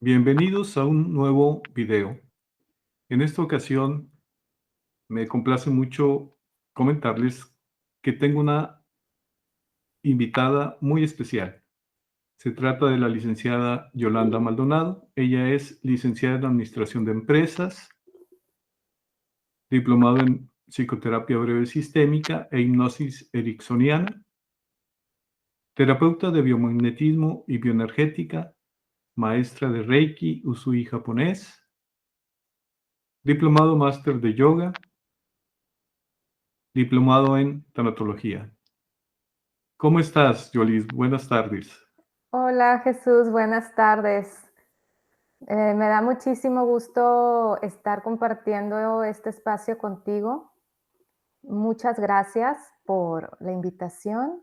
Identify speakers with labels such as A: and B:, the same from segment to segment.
A: Bienvenidos a un nuevo video. En esta ocasión me complace mucho comentarles que tengo una invitada muy especial. Se trata de la licenciada Yolanda Maldonado. Ella es licenciada en Administración de Empresas, diplomado en Psicoterapia Breve Sistémica e Hipnosis Ericksoniana, terapeuta de biomagnetismo y bioenergética, maestra de Reiki, Usui japonés, diplomado máster de yoga, diplomado en tanatología. ¿Cómo estás, Yolis? Buenas tardes.
B: Hola Jesús, buenas tardes. Me da muchísimo gusto estar compartiendo este espacio contigo. Muchas gracias por la invitación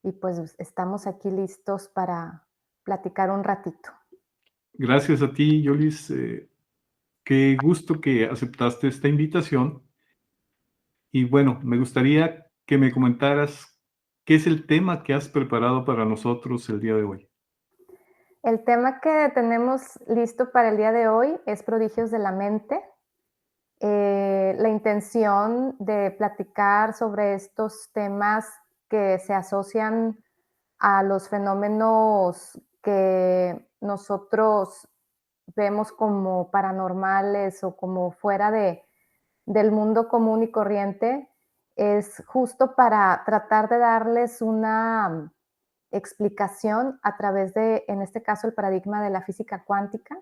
B: y pues estamos aquí listos para platicar un ratito.
A: Gracias a ti, Yolis. Qué gusto que aceptaste esta invitación. Y bueno, me gustaría que me comentaras qué es el tema que has preparado para nosotros el día de hoy.
B: El tema que tenemos listo para el día de hoy es prodigios de la mente. La intención de platicar sobre estos temas que se asocian a los fenómenos que nosotros vemos como paranormales o como fuera del mundo común y corriente, es justo para tratar de darles una explicación a través de, en este caso, el paradigma de la física cuántica,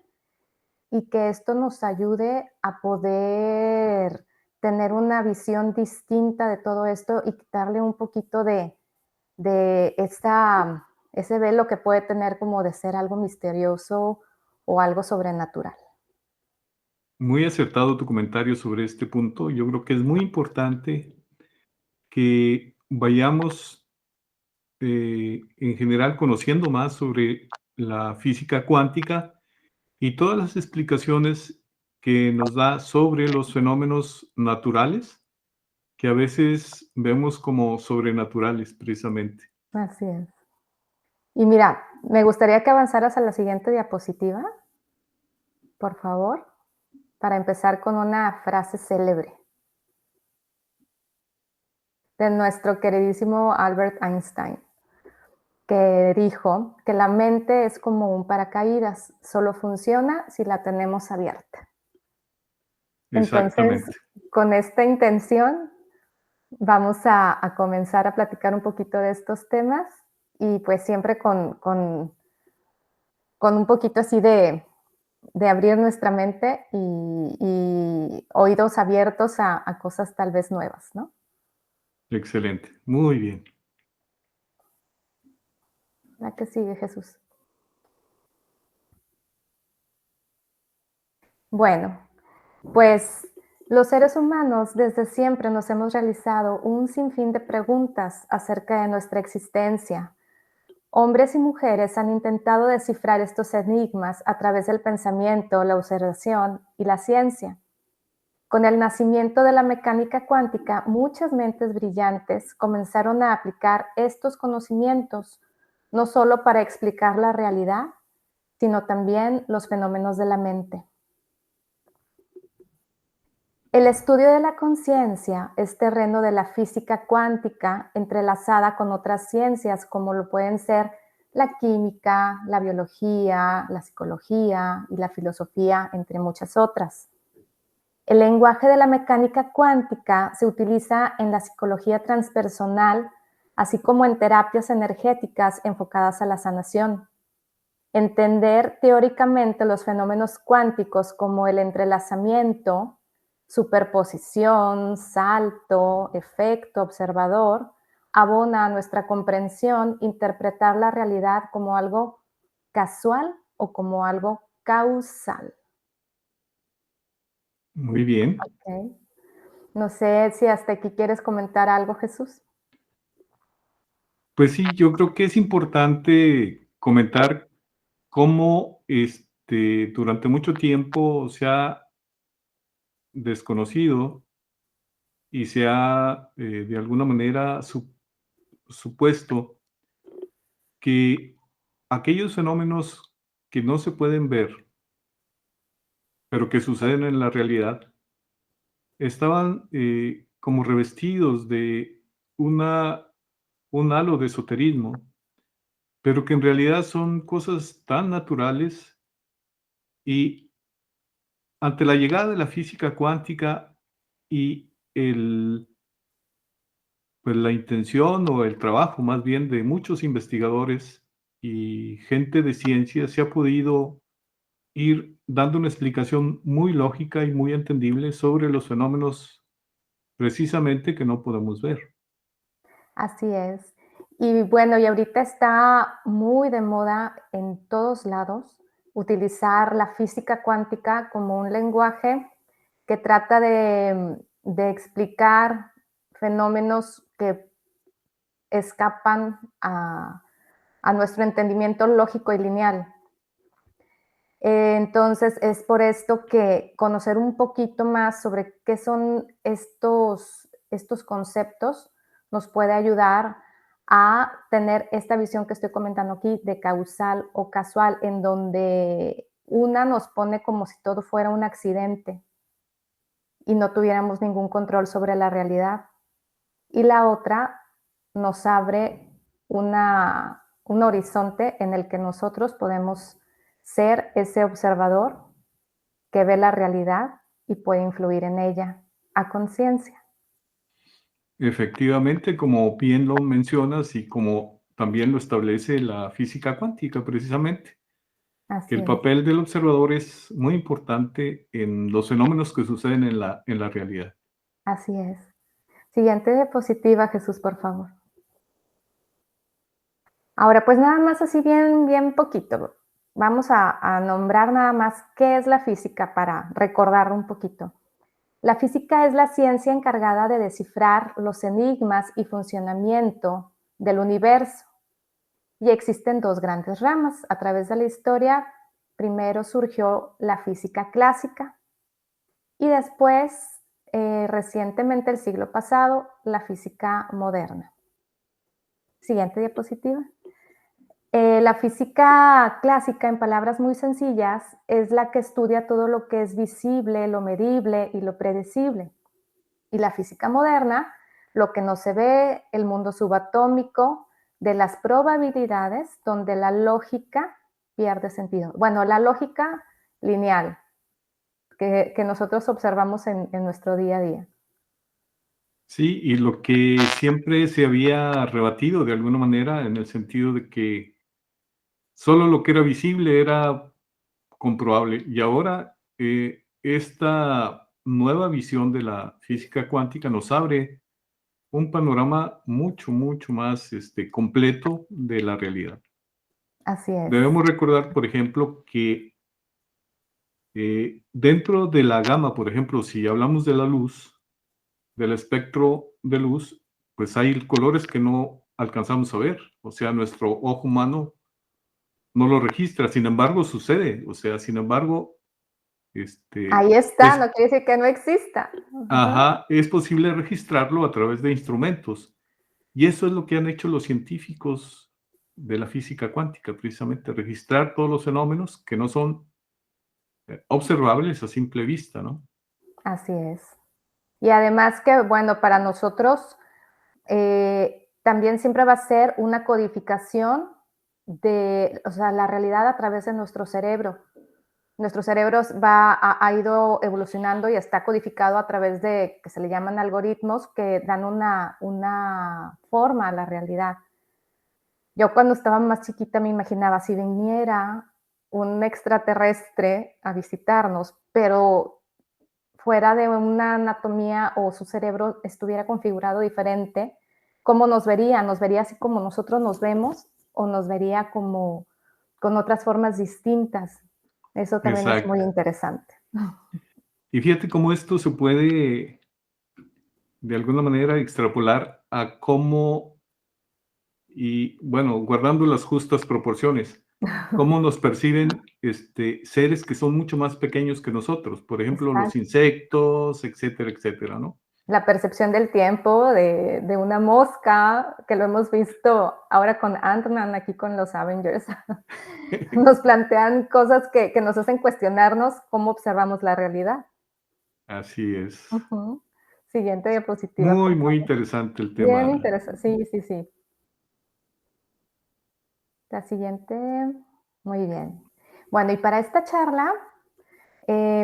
B: y que esto nos ayude a poder tener una visión distinta de todo esto y quitarle un poquito de ese velo que puede tener como de ser algo misterioso o algo sobrenatural.
A: Muy acertado tu comentario sobre este punto. Yo creo que es muy importante que vayamos en general conociendo más sobre la física cuántica y todas las explicaciones que nos da sobre los fenómenos naturales que a veces vemos como sobrenaturales precisamente.
B: Así es. Y mira, me gustaría que avanzaras a la siguiente diapositiva, por favor, para empezar con una frase célebre de nuestro queridísimo Albert Einstein, que dijo que la mente es como un paracaídas, solo funciona si la tenemos abierta. Entonces,
A: Exactamente.
B: con esta intención, vamos a comenzar a platicar un poquito de estos temas y pues siempre con un poquito así de abrir nuestra mente y oídos abiertos a cosas tal vez nuevas, ¿no?
A: Excelente. Muy bien.
B: La que sigue, Jesús. Bueno, pues los seres humanos desde siempre nos hemos realizado un sinfín de preguntas acerca de nuestra existencia. Hombres y mujeres han intentado descifrar estos enigmas a través del pensamiento, la observación y la ciencia. Con el nacimiento de la mecánica cuántica, muchas mentes brillantes comenzaron a aplicar estos conocimientos, no solo para explicar la realidad, sino también los fenómenos de la mente. El estudio de la conciencia es terreno de la física cuántica entrelazada con otras ciencias como lo pueden ser la química, la biología, la psicología y la filosofía, entre muchas otras. El lenguaje de la mecánica cuántica se utiliza en la psicología transpersonal, así como en terapias energéticas enfocadas a la sanación. Entender teóricamente los fenómenos cuánticos como el entrelazamiento, superposición, salto, efecto observador, abona a nuestra comprensión interpretar la realidad como algo casual o como algo causal.
A: Muy bien.
B: ¿Ok? No sé si hasta aquí quieres comentar algo, Jesús.
A: Pues sí, yo creo que es importante comentar cómo durante mucho tiempo se ha desconocido y se ha de alguna manera supuesto que aquellos fenómenos que no se pueden ver pero que suceden en la realidad, estaban como revestidos de una, un halo de esoterismo, pero que en realidad son cosas tan naturales y ante la llegada de la física cuántica y pues la intención o el trabajo más bien de muchos investigadores y gente de ciencia se ha podido ir dando una explicación muy lógica y muy entendible sobre los fenómenos precisamente que no podemos ver.
B: Así es. Y bueno, y ahorita está muy de moda en todos lados utilizar la física cuántica como un lenguaje que trata de explicar fenómenos que escapan a nuestro entendimiento lógico y lineal. Entonces, es por esto que conocer un poquito más sobre qué son estos conceptos nos puede ayudar a tener esta visión que estoy comentando aquí de causal o casual, en donde una nos pone como si todo fuera un accidente y no tuviéramos ningún control sobre la realidad. Y la otra nos abre un horizonte en el que nosotros podemos ser ese observador que ve la realidad y puede influir en ella a conciencia.
A: Efectivamente, como bien lo mencionas y como también lo establece la física cuántica precisamente, que
B: Así
A: el
B: es,
A: papel del observador es muy importante en los fenómenos que suceden en la realidad.
B: así es. Siguiente diapositiva, Jesús, por favor. Ahora, pues nada más así bien poquito. Vamos a nombrar nada más qué es la física para recordar un poquito. La física es la ciencia encargada de descifrar los enigmas y funcionamiento del universo. Y existen dos grandes ramas. A través de la historia, primero surgió la física clásica y después, recientemente, el siglo pasado, la física moderna. Siguiente diapositiva. La física clásica, en palabras muy sencillas, es la que estudia todo lo que es visible, lo medible y lo predecible. Y la física moderna, lo que no se ve, el mundo subatómico, de las probabilidades, donde la lógica pierde sentido. Bueno, la lógica lineal que nosotros observamos en nuestro día a día.
A: Sí, y lo que siempre se había rebatido de alguna manera en el sentido de que solo lo que era visible era comprobable. Y ahora esta nueva visión de la física cuántica nos abre un panorama mucho más completo de la realidad.
B: Así es.
A: Debemos recordar, por ejemplo, que dentro de la gama, por ejemplo, si hablamos de la luz, del espectro de luz, pues hay colores que no alcanzamos a ver. O sea, nuestro ojo humano no lo registra. Sin embargo, sucede. O sea, sin embargo,
B: Ahí está,
A: es,
B: no quiere decir que no exista. Ajá.
A: ajá, es posible registrarlo a través de instrumentos. Y eso es lo que han hecho los científicos de la física cuántica, precisamente, registrar todos los fenómenos que no son observables a simple vista, ¿no?
B: Así es. Y además que, bueno, para nosotros también siempre va a ser una codificación de, o sea, la realidad a través de nuestro cerebro. Nuestro cerebro ha ido evolucionando y está codificado a través de, que se le llaman algoritmos, que dan una forma a la realidad. Yo cuando estaba más chiquita me imaginaba si viniera un extraterrestre a visitarnos, pero fuera de una anatomía o su cerebro estuviera configurado diferente, ¿cómo nos vería? ¿Nos vería así como nosotros nos vemos o nos vería como con otras formas distintas? Eso también es muy
A: Exacto.
B: interesante.
A: Y fíjate cómo esto se puede, de alguna manera, extrapolar a cómo, y bueno, guardando las justas proporciones, cómo nos perciben seres que son mucho más pequeños que nosotros, por ejemplo, los
B: Exacto,
A: insectos, etcétera, etcétera, ¿no?
B: la percepción del tiempo de una mosca, que lo hemos visto ahora con Ant-Man, aquí con los Avengers. Nos plantean cosas que nos hacen cuestionarnos cómo observamos la realidad.
A: Así es.
B: Ujú. Siguiente diapositiva,
A: Muy,
B: por
A: muy
B: favor.
A: interesante el
B: Bien
A: tema.
B: interesante. Sí, sí, sí. La siguiente. Muy bien. Bueno, y para esta charla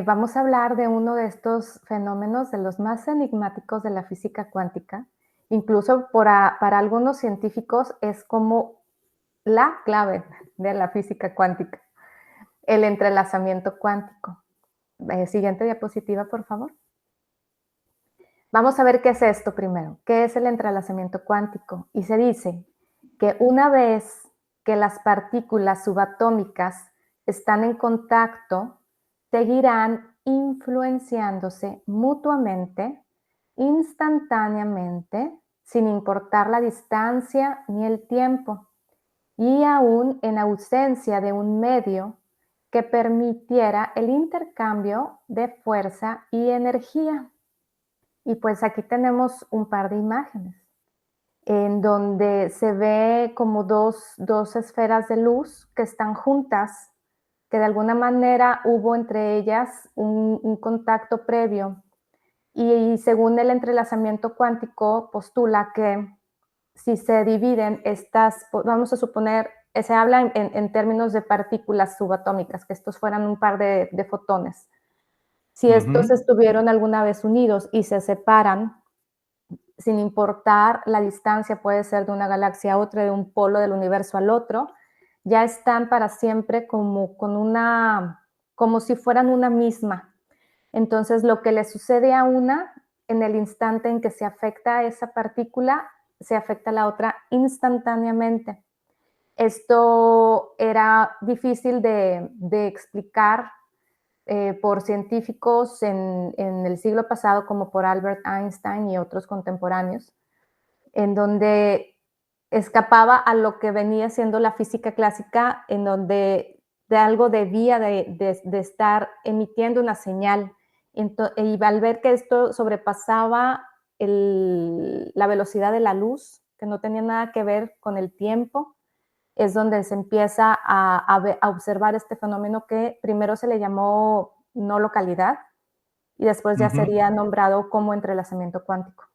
B: vamos a hablar de uno de estos fenómenos, de los más enigmáticos de la física cuántica. Incluso para algunos científicos es como la clave de la física cuántica, el entrelazamiento cuántico. Siguiente diapositiva, por favor. Vamos a ver qué es esto primero. ¿Qué es el entrelazamiento cuántico? Y se dice que una vez que las partículas subatómicas están en contacto, seguirán influenciándose mutuamente, instantáneamente, sin importar la distancia ni el tiempo, y aún en ausencia de un medio que permitiera el intercambio de fuerza y energía. Y pues aquí tenemos un par de imágenes en donde se ve como dos esferas de luz que están juntas, que de alguna manera hubo entre ellas un contacto previo. Y según el entrelazamiento cuántico, postula que si se dividen estas, vamos a suponer, se habla en términos de partículas subatómicas, que estos fueran un par de fotones. Si estos
A: Ujú,
B: estuvieron alguna vez unidos y se separan, sin importar la distancia, puede ser de una galaxia a otra, de un polo del universo al otro, ya están para siempre como si fueran una misma. Entonces, lo que le sucede a una en el instante en que se afecta a esa partícula, se afecta a la otra instantáneamente. Esto era difícil de explicar por científicos en el siglo pasado, como por Albert Einstein y otros contemporáneos, en donde escapaba a lo que venía siendo la física clásica, en donde de algo debía de estar emitiendo una señal. Y al ver que esto sobrepasaba la velocidad de la luz, que no tenía nada que ver con el tiempo, es donde se empieza a observar este fenómeno que primero se le llamó no localidad y después ya
A: ujú.
B: sería nombrado como entrelazamiento cuántico.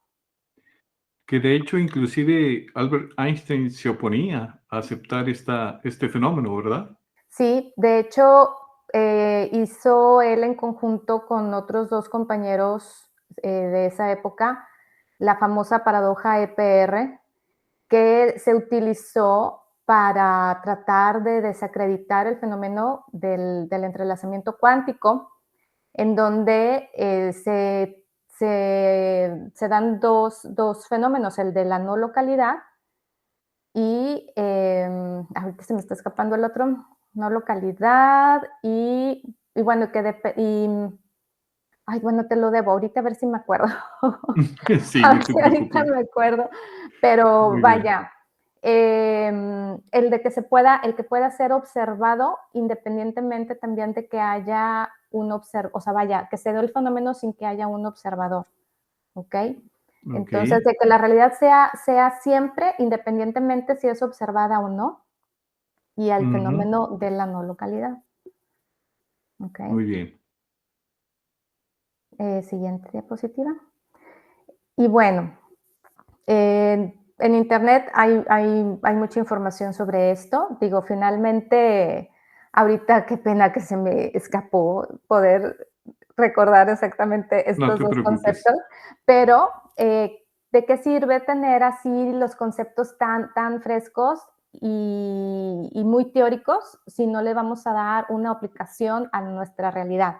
A: Que de hecho, inclusive Albert Einstein se oponía a aceptar este fenómeno, ¿verdad?
B: Sí, de hecho, hizo él en conjunto con otros dos compañeros de esa época la famosa paradoja EPR, que se utilizó para tratar de desacreditar el fenómeno del entrelazamiento cuántico, en donde se dan dos fenómenos, el de la no localidad y ahorita se me está escapando el otro, no localidad y bueno, ay, bueno, te lo debo, ahorita a ver si me acuerdo.
A: Sí,
B: A
A: no
B: ver
A: te
B: si ahorita
A: preocupes.
B: me acuerdo, pero
A: Muy bien.
B: vaya, el que pueda ser observado independientemente también de que haya o sea, vaya, que se dé el fenómeno sin que haya un observador, ¿ok? Entonces,
A: Okey.
B: de que la realidad sea siempre, independientemente si es observada o no, y al
A: Ujú.
B: fenómeno de la no localidad, ¿ok?
A: Muy bien.
B: Siguiente diapositiva. Y bueno, en internet hay mucha información sobre esto. Digo, finalmente, ahorita qué pena que se me escapó poder recordar exactamente
A: No
B: estos
A: te
B: dos
A: preocupes.
B: conceptos, pero ¿de qué sirve tener así los conceptos tan frescos y muy teóricos si no le vamos a dar una aplicación a nuestra realidad?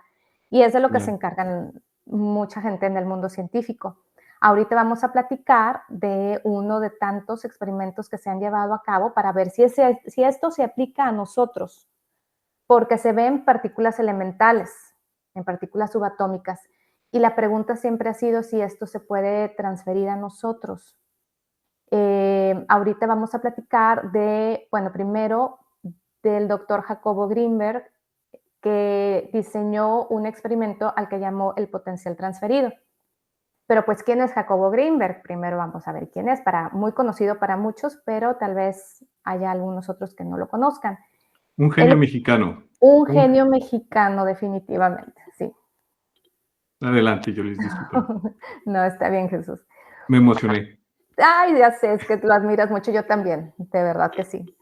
B: Y es de lo que se
A: Ya.
B: encargan mucha gente en el mundo científico. Ahorita vamos a platicar de uno de tantos experimentos que se han llevado a cabo para ver si esto se aplica a nosotros, porque se ven partículas elementales, en partículas subatómicas, y la pregunta siempre ha sido si esto se puede transferir a nosotros. Ahorita vamos a platicar bueno, primero del doctor Jacobo Greenberg, que diseñó un experimento al que llamó el potencial transferido. Pero pues, ¿quién es Jacobo Greenberg? Primero vamos a ver quién es, muy conocido para muchos, pero tal vez haya algunos otros que no lo conozcan.
A: Un genio mexicano.
B: Un genio mexicano, definitivamente, sí.
A: Adelante, yo les disculpo.
B: No, está bien, Jesús.
A: Me emocioné.
B: Ay, ya sé, es que lo admiras mucho, yo también, de verdad que sí.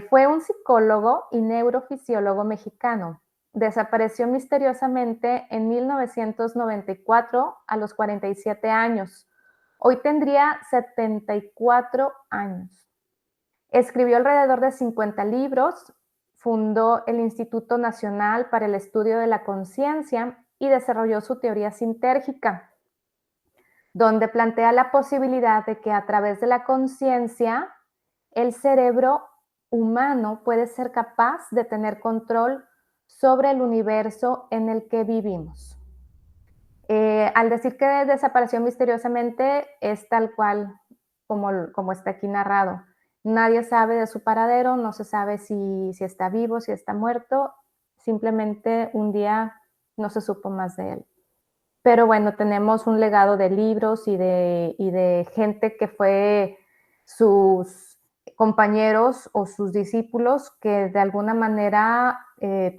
B: Fue un psicólogo y neurofisiólogo mexicano. Desapareció misteriosamente en 1994 a los 47 años. Hoy tendría 74 años. Escribió alrededor de 50 libros, fundó el Instituto Nacional para el Estudio de la Conciencia y desarrolló su teoría sintérgica, donde plantea la posibilidad de que a través de la conciencia el cerebro humano puede ser capaz de tener control sobre el universo en el que vivimos. Al decir que desapareció misteriosamente, es tal cual como está aquí narrado. Nadie sabe de su paradero, no se sabe si está vivo, si está muerto, simplemente un día no se supo más de él. Pero bueno, tenemos un legado de libros y de gente que fue sus compañeros o sus discípulos que de alguna manera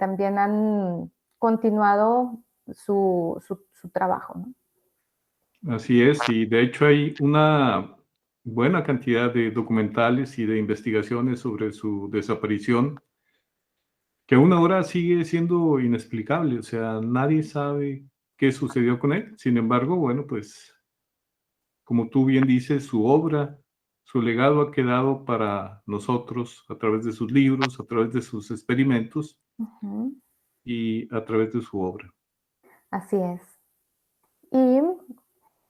B: también han continuado su trabajo, ¿no?
A: Así es, y de hecho hay una buena cantidad de documentales y de investigaciones sobre su desaparición, que aún ahora sigue siendo inexplicable, o sea, nadie sabe qué sucedió con él. Sin embargo, bueno, pues, como tú bien dices, su obra, su legado ha quedado para nosotros a través de sus libros, a través de sus experimentos
B: Ujú,
A: y a través de su obra.
B: así es. Y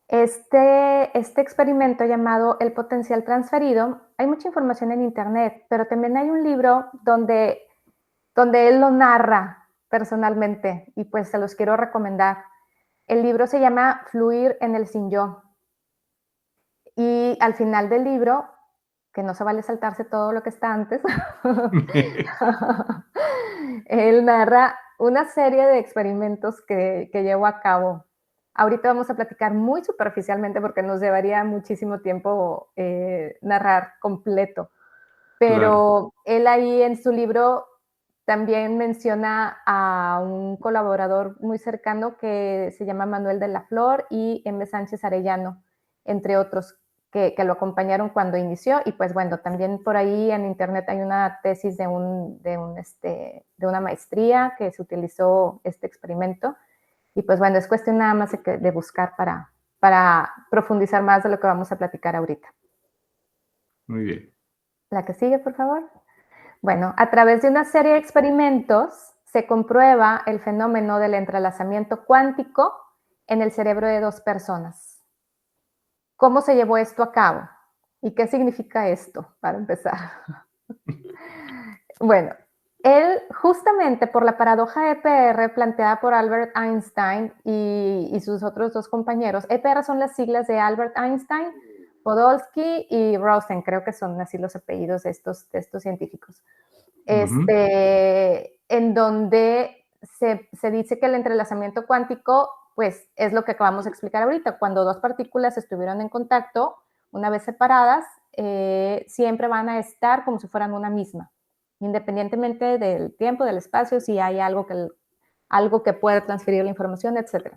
B: este experimento llamado el potencial transferido, hay mucha información en internet, pero también hay un libro donde él lo narra personalmente y pues se los quiero recomendar. El libro se llama Fluir en el sin yo. Y al final del libro, que no se vale saltarse todo lo que está antes, él narra una serie de experimentos que llevó a cabo. Ahorita vamos a platicar muy superficialmente porque nos llevaría muchísimo tiempo narrar completo.
A: Claro.
B: Pero él ahí en su libro también menciona a un colaborador muy cercano que se llama Manuel de la Flor y M. Sánchez Arellano, entre otros, que lo acompañaron cuando inició. Y pues bueno, también por ahí en internet hay una tesis de una maestría que se utilizó este experimento. Y pues bueno, es cuestión nada más de buscar para profundizar más de lo que vamos a platicar ahorita.
A: Muy bien.
B: La que sigue, por favor. Bueno, a través de una serie de experimentos se comprueba el fenómeno del entrelazamiento cuántico en el cerebro de dos personas. ¿Cómo se llevó esto a cabo? ¿Y qué significa esto, para empezar? Bueno, él justamente por la paradoja EPR planteada por Albert Einstein y sus otros dos compañeros, EPR son las siglas de Albert Einstein, Podolsky y Rosen, creo que son así los apellidos de estos científicos. En donde se dice que el entrelazamiento cuántico, pues es lo que acabamos de explicar ahorita, cuando dos partículas estuvieron en contacto, una vez separadas, siempre van a estar como si fueran una misma, independientemente del tiempo, del espacio, si hay algo que puede transferir la información, etc.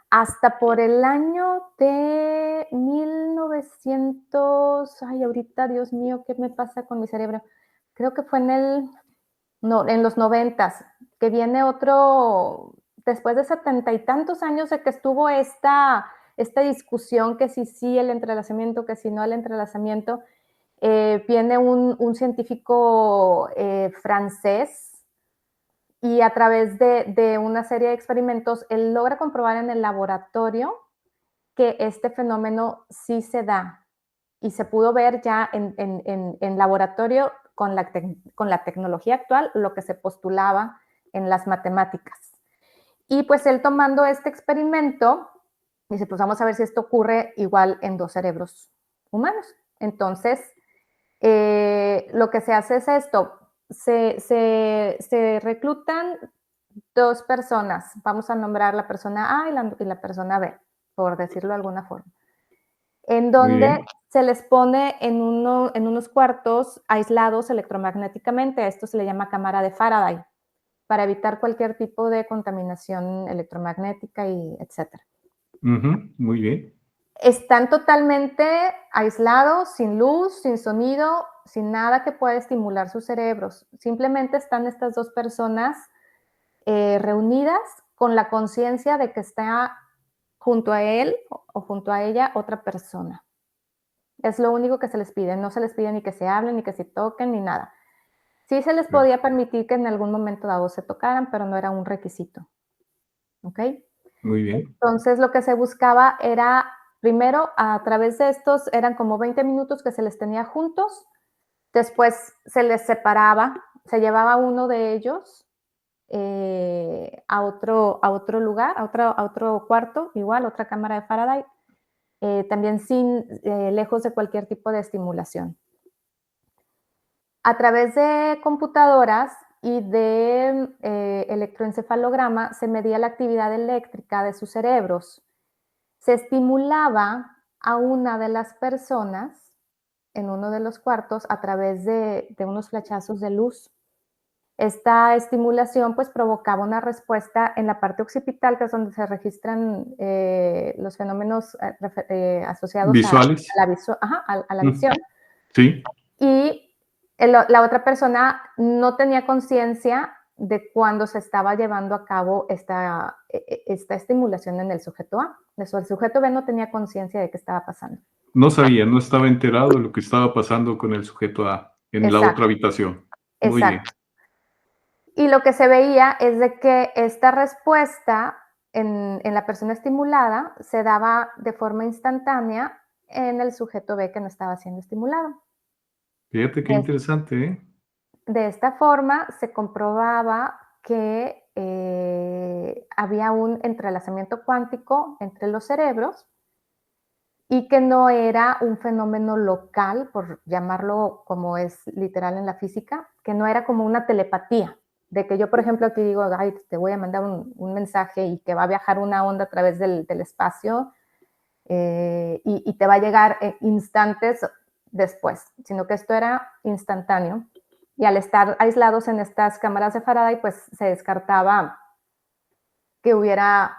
B: Hasta por el año de 1900, ay, ahorita, Dios mío, ¿qué me pasa con mi cerebro? Creo que fue en los 90s, que viene otro, después de 70 y tantos años de que estuvo esta discusión que si sí el entrelazamiento, que si no el entrelazamiento, viene un científico francés y a través de una serie de experimentos, él logra comprobar en el laboratorio que este fenómeno sí se da y se pudo ver ya en laboratorio con la tecnología actual lo que se postulaba en las matemáticas. Y pues él tomando este experimento, dice, pues vamos a ver si esto ocurre igual en dos cerebros humanos. Entonces, lo que se hace es esto, se reclutan dos personas, vamos a nombrar la persona A y la persona B. por decirlo de alguna forma, en
A: Muy
B: donde
A: bien.
B: se les pone en unos cuartos aislados electromagnéticamente. A esto se le llama cámara de Faraday, para evitar cualquier tipo de contaminación electromagnética y etcétera.
A: Ujú, muy bien.
B: Están totalmente aislados, sin luz, sin sonido, sin nada que pueda estimular sus cerebros. Simplemente están estas dos personas reunidas con la conciencia de que está junto a él o junto a ella otra persona. Es lo único que se les pide. No se les pide ni que se hablen, ni que se toquen, ni nada. Sí se les
A: Claro.
B: podía permitir que en algún momento dado se tocaran, pero no era un requisito. ¿Ok?
A: Muy bien.
B: Entonces lo que se buscaba era, primero, a través de estos, eran como 20 minutos que se les tenía juntos, después se les separaba, se llevaba uno de ellos a otro lugar, a otro cuarto, igual, otra cámara de Faraday, también lejos de cualquier tipo de estimulación. A través de computadoras y de electroencefalograma se medía la actividad eléctrica de sus cerebros. Se estimulaba a una de las personas en uno de los cuartos a través de unos flechazos de luz. Esta estimulación pues provocaba una respuesta en la parte occipital, que es donde se registran los fenómenos asociados
A: Visuales.
B: a la
A: Mm,
B: visión.
A: sí,
B: Y la otra persona no tenía conciencia de cuando se estaba llevando a cabo esta estimulación en el sujeto A. El sujeto B no tenía conciencia de qué estaba pasando.
A: no sabía, no estaba enterado de lo que estaba pasando con el sujeto A en la otra
B: Exacto,
A: habitación. Muy bien.
B: exacto. Y lo que se veía es de que esta respuesta en la persona estimulada se daba de forma instantánea en el sujeto B que no estaba siendo estimulado.
A: Fíjate qué
B: De,
A: interesante, ¿eh?
B: de esta forma se comprobaba que había un entrelazamiento cuántico entre los cerebros y que no era un fenómeno local, por llamarlo como es literal en la física, que no era como una telepatía, de que yo, por ejemplo, aquí digo, ay, te voy a mandar un mensaje y que va a viajar una onda a través del espacio y te va a llegar instantes después, sino que esto era instantáneo. Y al estar aislados en estas cámaras de Faraday, pues se descartaba que hubiera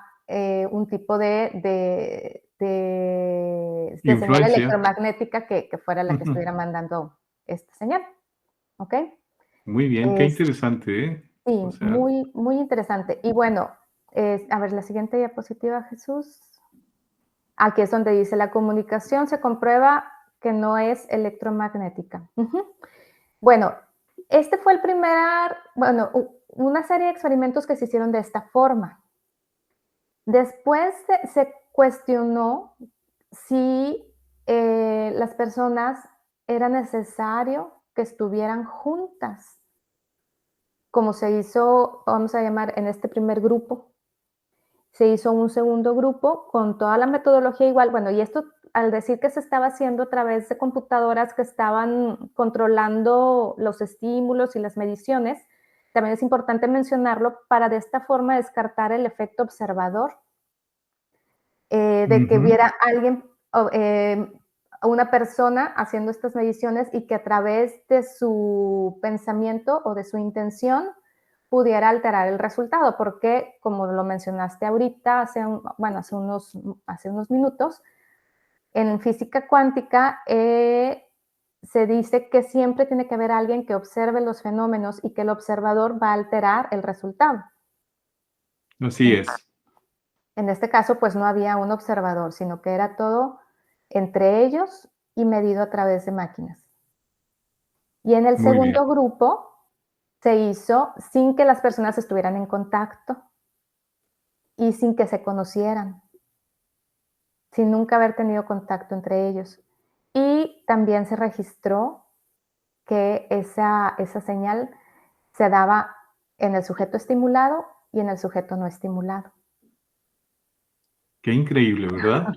B: un tipo de señal
A: Influencia.
B: electromagnética que fuera la que
A: Ujú.
B: estuviera mandando esta señal. ¿Ok?
A: Muy bien, qué
B: Es,
A: interesante, ¿eh? O
B: sí,
A: sea,
B: muy, muy interesante. Y bueno, a ver, la siguiente diapositiva, Jesús. Aquí es donde dice, la comunicación se comprueba que no es electromagnética. Ujú. Bueno, este fue el primer, bueno, una serie de experimentos que se hicieron de esta forma. Después se cuestionó si las personas era necesario que estuvieran juntas, como se hizo, vamos a llamar, en este primer grupo. Se hizo un segundo grupo con toda la metodología igual. Bueno, y esto al decir que se estaba haciendo a través de computadoras que estaban controlando los estímulos y las mediciones, también es importante mencionarlo para de esta forma descartar el efecto observador, de que
A: ujú.
B: viera alguien, una persona haciendo estas mediciones y que a través de su pensamiento o de su intención pudiera alterar el resultado, porque como lo mencionaste ahorita, hace unos minutos, en física cuántica se dice que siempre tiene que haber alguien que observe los fenómenos y que el observador va a alterar el resultado.
A: Así es.
B: En este caso, pues no había un observador, sino que era todo entre ellos y medido a través de máquinas. Y en el
A: Muy bien.
B: segundo grupo se hizo sin que las personas estuvieran en contacto y sin que se conocieran, sin nunca haber tenido contacto entre ellos. Y también se registró que esa señal se daba en el sujeto estimulado y en el sujeto no estimulado.
A: Qué increíble, ¿verdad?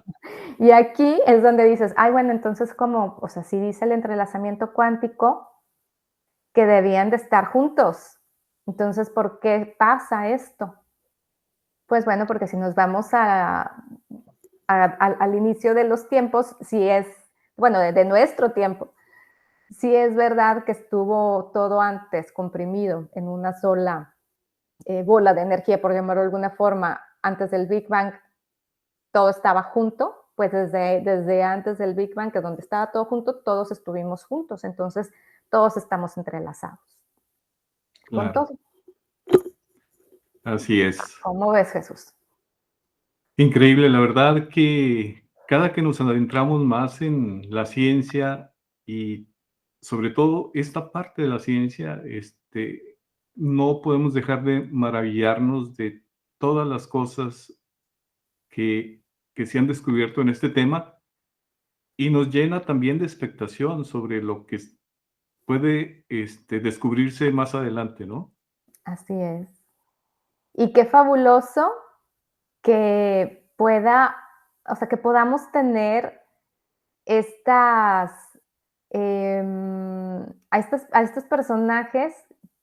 B: Y aquí es donde dices, ay, bueno, entonces como, o sea, si dice el entrelazamiento cuántico que debían de estar juntos. Entonces, ¿por qué pasa esto? Pues bueno, porque si nos vamos a al inicio de los tiempos, si es, bueno, de nuestro tiempo, sí es verdad que estuvo todo antes comprimido en una sola bola de energía, por llamarlo de alguna forma, antes del Big Bang, todo estaba junto, pues desde antes del Big Bang, que donde estaba todo junto, todos estuvimos juntos, entonces todos estamos entrelazados con
A: Claro,
B: todo.
A: así es.
B: ¿Cómo ves, Jesús?
A: Increíble, la verdad que cada que nos adentramos más en la ciencia y sobre todo esta parte de la ciencia, no podemos dejar de maravillarnos de todas las cosas que, que se han descubierto en este tema y nos llena también de expectación sobre lo que puede descubrirse más adelante, ¿no?
B: Así es. Y qué fabuloso que pueda, o sea, que podamos tener estas, a estos personajes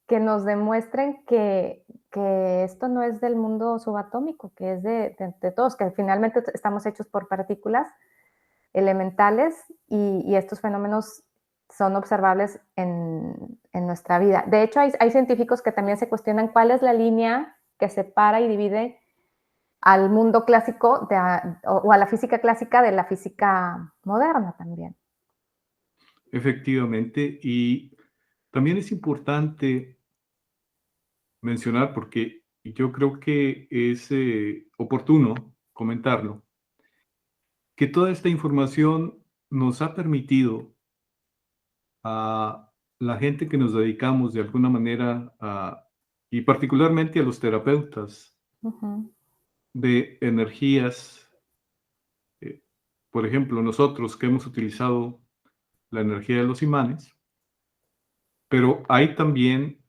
B: que nos demuestren que esto no es del mundo subatómico, que es de todos, que finalmente estamos hechos por partículas elementales y estos fenómenos son observables en nuestra vida. De hecho, hay científicos que también se cuestionan cuál es la línea que separa y divide al mundo clásico o a la física clásica de la física moderna también.
A: Efectivamente, y también es importante mencionar, porque yo creo que es oportuno comentarlo, que toda esta información nos ha permitido a la gente que nos dedicamos de alguna manera y particularmente a los terapeutas
B: Ujú,
A: de energías, eh, por ejemplo, nosotros que hemos utilizado la energía de los imanes, pero hay también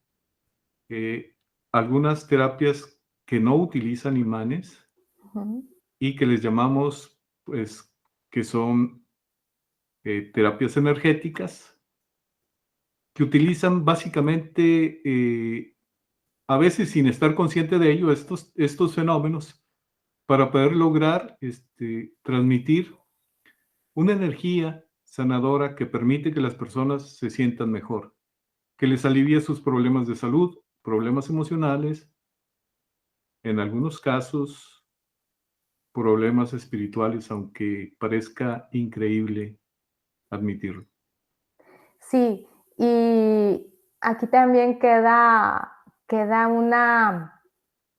A: eh, algunas terapias que no utilizan imanes
B: ujú,
A: y que les llamamos, pues, que son terapias energéticas, que utilizan básicamente, a veces sin estar consciente de ello, estos fenómenos para poder lograr transmitir una energía sanadora que permite que las personas se sientan mejor, que les alivie sus problemas de salud, problemas emocionales, en algunos casos problemas espirituales, aunque parezca increíble admitirlo.
B: sí, y aquí también queda una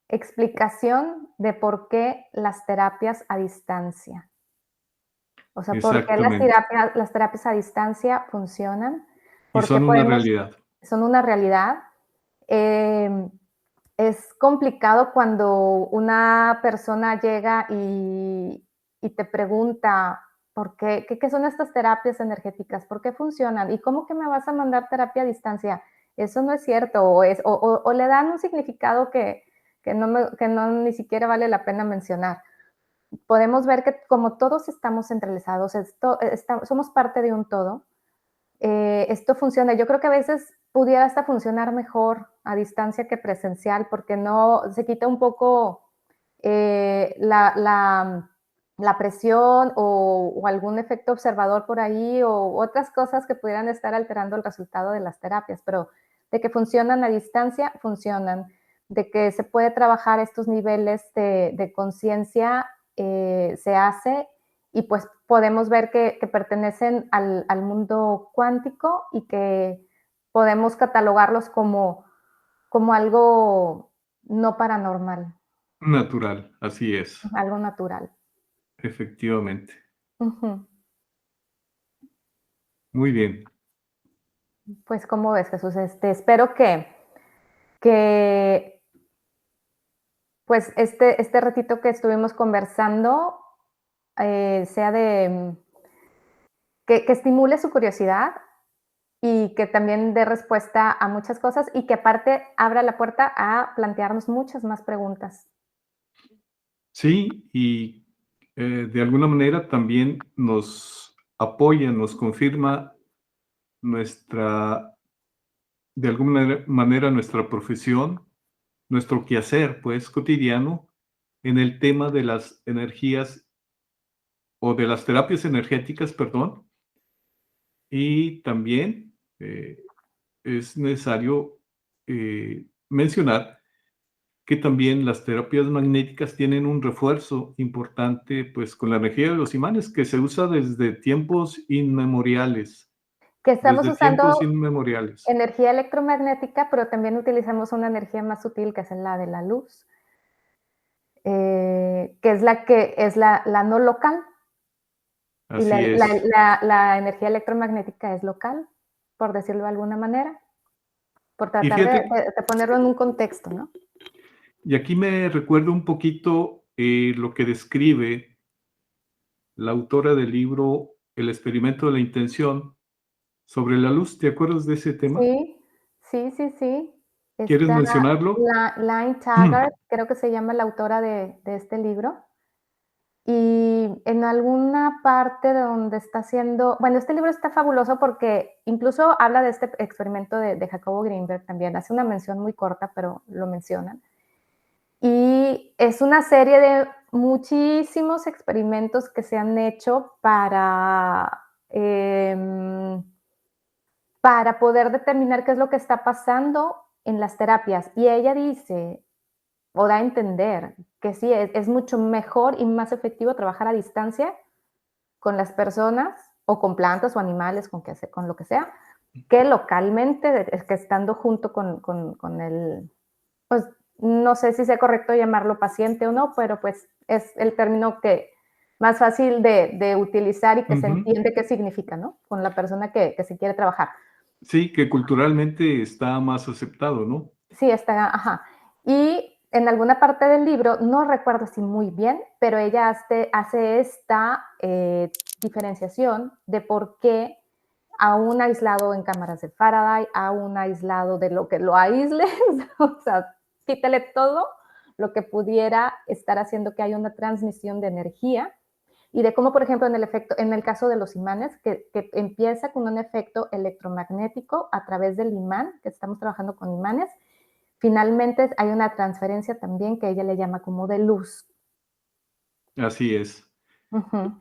B: explicación de por qué las terapias a distancia. O sea, por qué
A: Exactamente.
B: las terapias a distancia funcionan,
A: Y
B: porque
A: son una
B: podemos
A: realidad.
B: son una realidad. Em, es complicado cuando una persona llega y te pregunta, ¿por qué son estas terapias energéticas? ¿Por qué funcionan? ¿Y cómo que me vas a mandar terapia a distancia? Eso no es cierto, o le dan un significado que no ni siquiera vale la pena mencionar. Podemos ver que como todos estamos entrelazados, somos parte de un todo, esto funciona. Yo creo que a veces pudiera hasta funcionar mejor a distancia que presencial, porque no se quita un poco la presión o algún efecto observador por ahí o otras cosas que pudieran estar alterando el resultado de las terapias, pero de que funcionan a distancia, funcionan. De que se puede trabajar estos niveles de conciencia, se hace y pues podemos ver que pertenecen al mundo cuántico y que podemos catalogarlos como algo no paranormal,
A: Natural, así es,
B: algo natural.
A: efectivamente.
B: Ujú.
A: Muy bien.
B: Pues, ¿cómo ves, Jesús? Espero que pues, este ratito que estuvimos conversando, sea que estimule su curiosidad y que también dé respuesta a muchas cosas y que aparte abra la puerta a plantearnos muchas más preguntas.
A: Sí, y de alguna manera también nos apoya, nos confirma nuestra, de alguna manera, nuestra profesión, nuestro quehacer, pues, cotidiano en el tema de las energías o de las terapias energéticas, perdón, y también es necesario mencionar que también las terapias magnéticas tienen un refuerzo importante, pues, con la energía de los imanes, que se usa desde tiempos inmemoriales,
B: Que estamos
A: desde tiempos
B: usando
A: inmemoriales.
B: energía electromagnética, pero también utilizamos una energía más sutil, que es la de la luz, que es la no local, y
A: Así es.
B: la energía electromagnética es local, por decirlo de alguna manera, por
A: Y
B: tratar
A: fíjate,
B: de ponerlo en un contexto, ¿no?
A: y aquí me recuerda un poquito lo que describe la autora del libro El experimento de la intención sobre la luz. ¿Te acuerdas de ese tema?
B: Sí, sí, sí, sí.
A: ¿Quieres
B: Está
A: mencionarlo?
B: Laine Taggart, creo que se llama la autora de este libro. Y en alguna parte donde está haciendo bueno, este libro está fabuloso porque incluso habla de este experimento de Jacobo Greenberg también, hace una mención muy corta, pero lo mencionan. Y es una serie de muchísimos experimentos que se han hecho para poder determinar qué es lo que está pasando en las terapias. Y ella dice, o da a entender, que sí, es mucho mejor y más efectivo trabajar a distancia con las personas o con plantas o animales, con lo que sea, que localmente, que estando junto con el, pues no sé si sea correcto llamarlo paciente o no, pero pues es el término que más fácil de utilizar y que se
A: Ujú.
B: entiende qué significa, ¿no? Con la persona que se quiere trabajar.
A: Sí, que culturalmente está más aceptado, ¿no?
B: Sí, está, ajá. Y en alguna parte del libro, no recuerdo si muy bien, pero ella hace esta diferenciación de por qué a un aislado en cámaras de Faraday, a un aislado de lo que lo aísle, o sea, quítale todo lo que pudiera estar haciendo que haya una transmisión de energía y de cómo, por ejemplo, en el caso de los imanes, que empieza con un efecto electromagnético a través del imán, que estamos trabajando con imanes, finalmente hay una transferencia también que ella le llama como de luz.
A: Así es.
B: Ujú,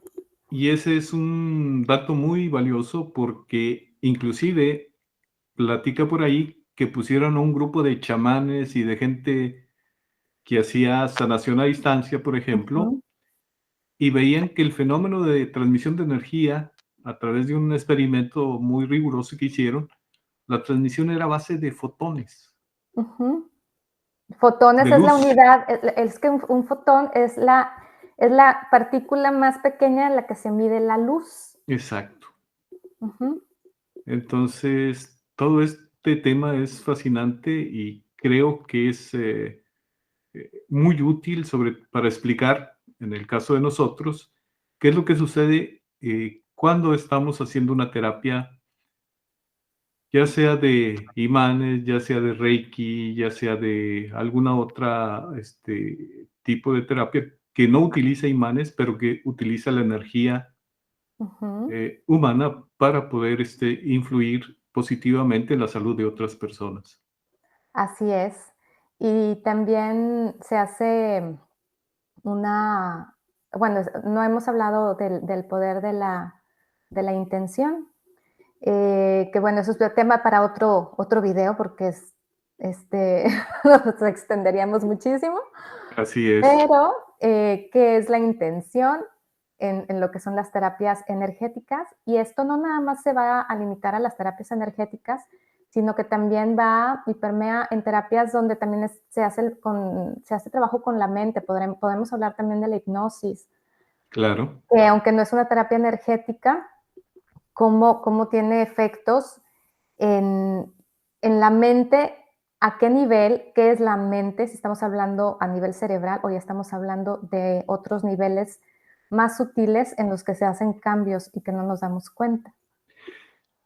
A: Y ese es un dato muy valioso porque inclusive platica por ahí que pusieron a un grupo de chamanes y de gente que hacía sanación a distancia, por ejemplo,
B: ujú,
A: y veían que el fenómeno de transmisión de energía a través de un experimento muy riguroso que hicieron, la transmisión era a base de fotones,
B: ujú. Fotones
A: de
B: es la
A: luz.
B: unidad, es que un fotón es la partícula más pequeña en la que se mide la luz.
A: Exacto.
B: Ujú,
A: Entonces, todo este tema es fascinante y creo que es muy útil para explicar, en el caso de nosotros, qué es lo que sucede cuando estamos haciendo una terapia, ya sea de imanes, ya sea de Reiki, ya sea de alguna otra tipo de terapia que no utiliza imanes, pero que utiliza la energía
B: ujú.
A: humana para poder influir positivamente en la salud de otras personas.
B: Así es. Y también se hace una bueno, no hemos hablado del poder de la intención, que bueno, eso es tema para otro video porque nos extenderíamos muchísimo,
A: Así es,
B: pero, ¿qué es la intención en lo que son las terapias energéticas? Y esto no nada más se va a limitar a las terapias energéticas, sino que también va y permea en terapias donde también se hace trabajo con la mente. Podemos hablar también de la hipnosis,
A: claro.
B: que aunque no es una terapia energética, cómo tiene efectos en, en la mente, a qué nivel, qué es la mente, si estamos hablando a nivel cerebral o ya estamos hablando de otros niveles más sutiles en los que se hacen cambios y que no nos damos cuenta.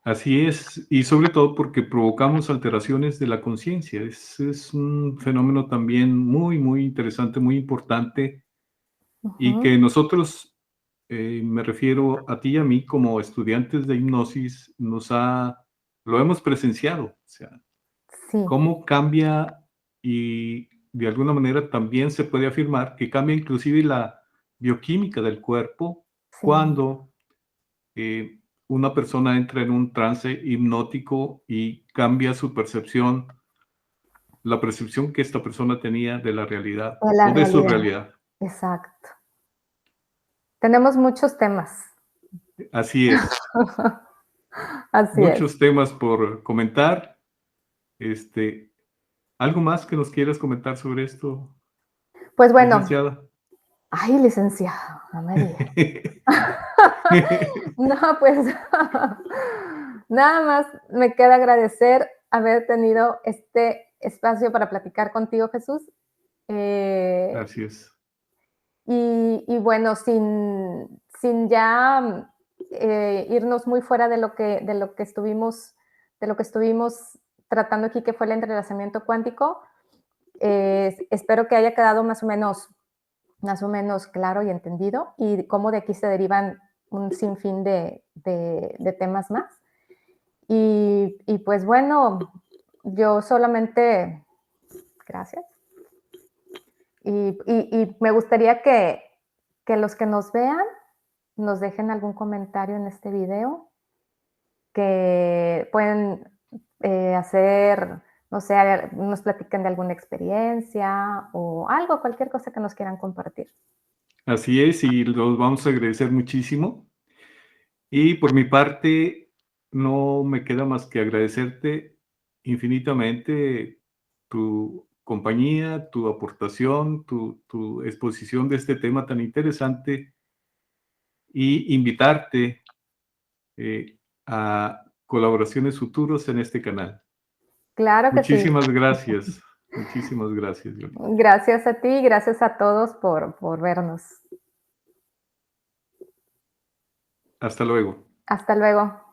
A: Así es, y sobre todo porque provocamos alteraciones de la conciencia. Es un fenómeno también muy, muy interesante, muy importante, y
B: Ujú,
A: que nosotros, me refiero a ti y a mí, como estudiantes de hipnosis, lo hemos presenciado. O sea,
B: sí,
A: cómo cambia y de alguna manera también se puede afirmar que cambia inclusive la bioquímica del cuerpo
B: sí,
A: cuando una persona entra en un trance hipnótico y cambia su percepción, la percepción que esta persona tenía de la realidad
B: de la
A: o de su
B: realidad,
A: realidad.
B: exacto. Tenemos muchos temas.
A: Así es.
B: Así es.
A: Muchos temas por comentar. Este, ¿Algo más que nos quieras comentar sobre esto,
B: Pues bueno,
A: licenciada?
B: ay, licenciado, no me diga. No, pues nada más me queda agradecer haber tenido este espacio para platicar contigo, Jesús. Eh,
A: Así es.
B: y bueno, sin ya irnos muy fuera de lo que estuvimos tratando aquí, que fue el entrelazamiento cuántico, espero que haya quedado más o menos claro y entendido, y cómo de aquí se derivan un sinfín de temas más. Y pues bueno, yo solamente, gracias. Y me gustaría que los que nos vean nos dejen algún comentario en este video, que pueden hacer, no sé, nos platiquen de alguna experiencia o algo, cualquier cosa que nos quieran compartir.
A: Así es, y los vamos a agradecer muchísimo. Y por mi parte, no me queda más que agradecerte infinitamente tu compañía, tu aportación, tu exposición de este tema tan interesante y invitarte a colaboraciones futuras en este canal.
B: Claro que sí.
A: Muchísimas gracias. Muchísimas gracias, Yoli.
B: Gracias a ti, gracias a todos por vernos.
A: Hasta luego.
B: Hasta luego.